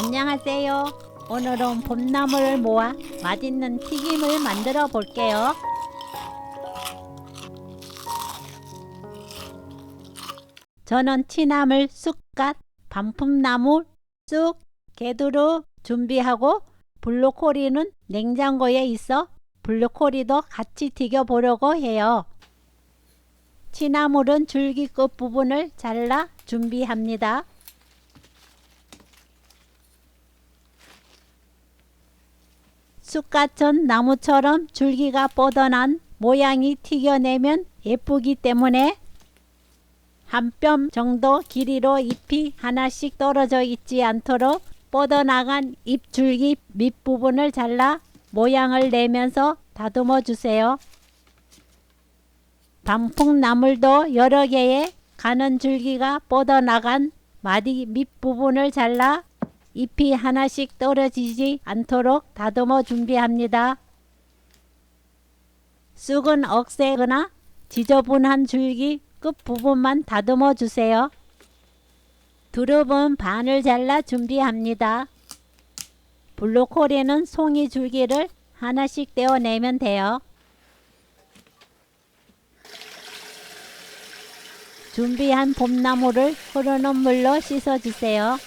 안녕하세요. 오늘은 봄나물을 모아 맛있는 튀김을 만들어 볼게요. 저는 취나물, 쑥갓, 반품나물, 쑥, 게두루 준비하고 블로코리는 냉장고에 있어 블로코리도 같이 튀겨 보려고 해요. 취나물은 줄기 끝 부분을 잘라 준비합니다. 쑥갓은 나무처럼 줄기가 뻗어난 모양이 튀겨내면 예쁘기 때문에 한 뼘 정도 길이로 잎이 하나씩 떨어져 있지 않도록 뻗어나간 잎 줄기 밑부분을 잘라 모양을 내면서 다듬어 주세요. 단풍나물도 여러 개의 가는 줄기가 뻗어나간 마디 밑부분을 잘라 잎이 하나씩 떨어지지 않도록 다듬어 준비합니다. 쑥은 억세거나 지저분한 줄기 끝부분만 다듬어 주세요. 두릅은 반을 잘라 준비합니다. 블로코리는 송이 줄기를 하나씩 떼어내면 돼요. 준비한 봄나물을 흐르는 물로 씻어주세요.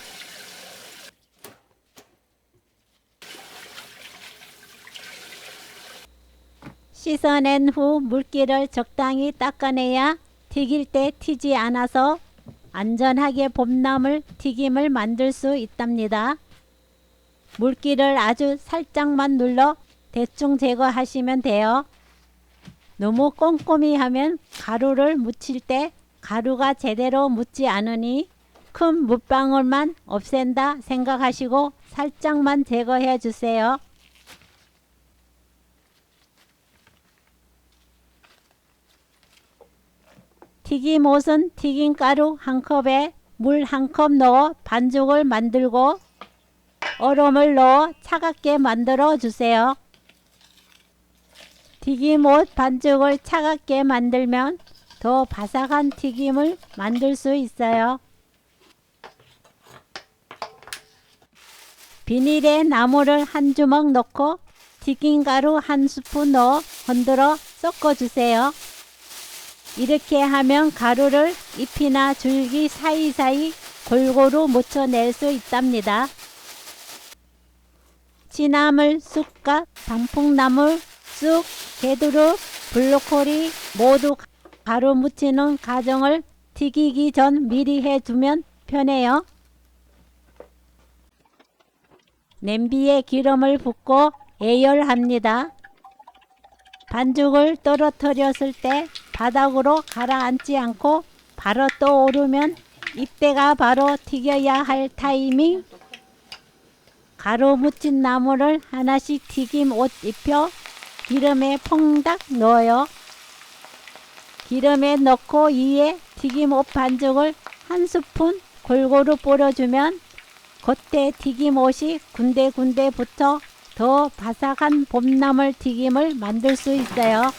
씻어낸 후 물기를 적당히 닦아내야 튀길 때 튀지 않아서 안전하게 봄나물 튀김을 만들 수 있답니다. 물기를 아주 살짝만 눌러 대충 제거하시면 돼요. 너무 꼼꼼히 하면 가루를 묻힐 때 가루가 제대로 묻지 않으니 큰 물방울만 없앤다 생각하시고 살짝만 제거해 주세요. 튀김옷은 튀김가루 한 컵에 물 한 컵 넣어 반죽을 만들고 얼음을 넣어 차갑게 만들어 주세요. 튀김옷 반죽을 차갑게 만들면 더 바삭한 튀김을 만들 수 있어요. 비닐에 나물을 한 주먹 넣고 튀김가루 한 스푼 넣어 흔들어 섞어 주세요. 이렇게 하면 가루를 잎이나 줄기 사이사이 골고루 묻혀낼 수 있답니다. 취나물, 쑥갓, 단풍나물, 쑥, 게두루, 블로코리 모두 가루 묻히는 과정을 튀기기 전 미리 해두면 편해요. 냄비에 기름을 붓고 예열합니다. 반죽을 떨어뜨렸을 때 바닥으로 가라앉지 않고 바로 떠오르면 이때가 바로 튀겨야 할 타이밍. 가루 묻힌 나물을 하나씩 튀김옷 입혀 기름에 퐁닥 넣어요. 기름에 넣고 위에 튀김옷 반죽을 한 스푼 골고루 뿌려주면 겉에 튀김옷이 군데군데 붙어 더 바삭한 봄나물 튀김을 만들 수 있어요.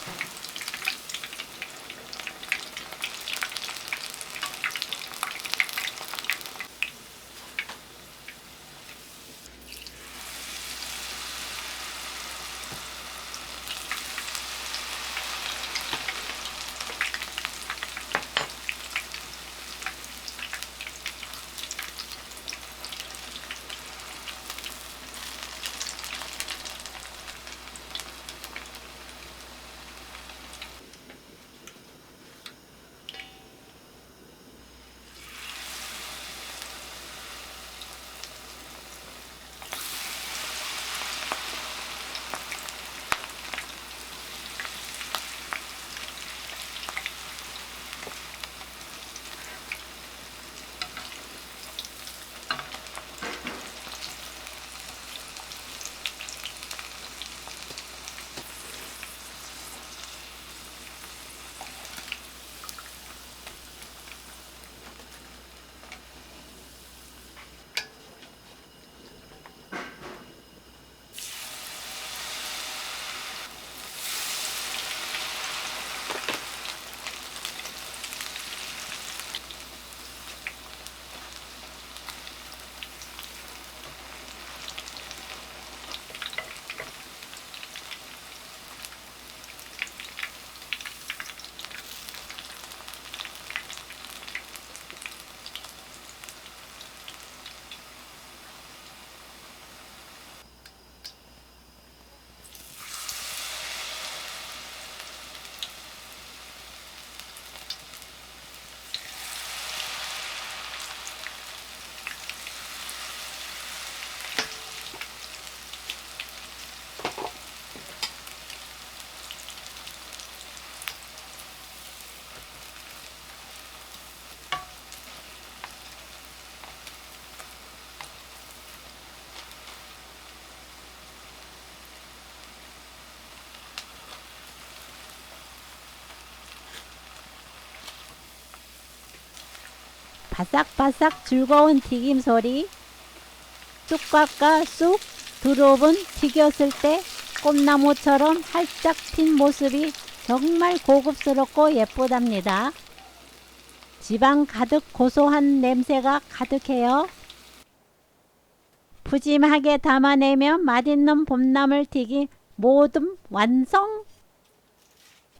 바삭바삭 즐거운 튀김 소리, 쑥갓과 쑥 두릅은 튀겼을 때 꽃나무처럼 활짝 핀 모습이 정말 고급스럽고 예쁘답니다. 지방 가득 고소한 냄새가 가득해요. 푸짐하게 담아내면 맛있는 봄나물 튀김 모듬 완성!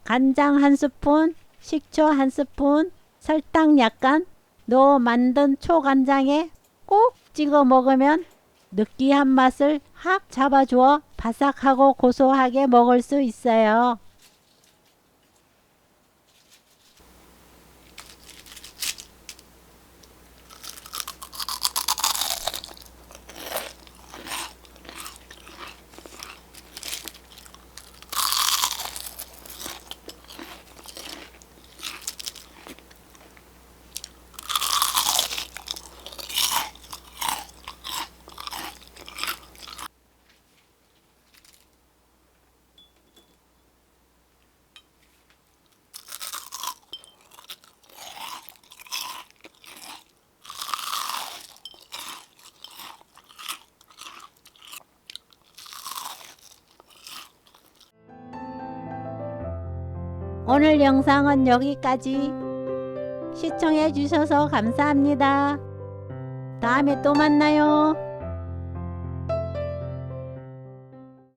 간장 한 스푼, 식초 한 스푼, 설탕 약간 넣어 만든 초간장에 꼭 찍어 먹으면 느끼한 맛을 확 잡아주어 바삭하고 고소하게 먹을 수 있어요. 오늘 영상은 여기까지. 시청해 주셔서 감사합니다. 다음에 또 만나요.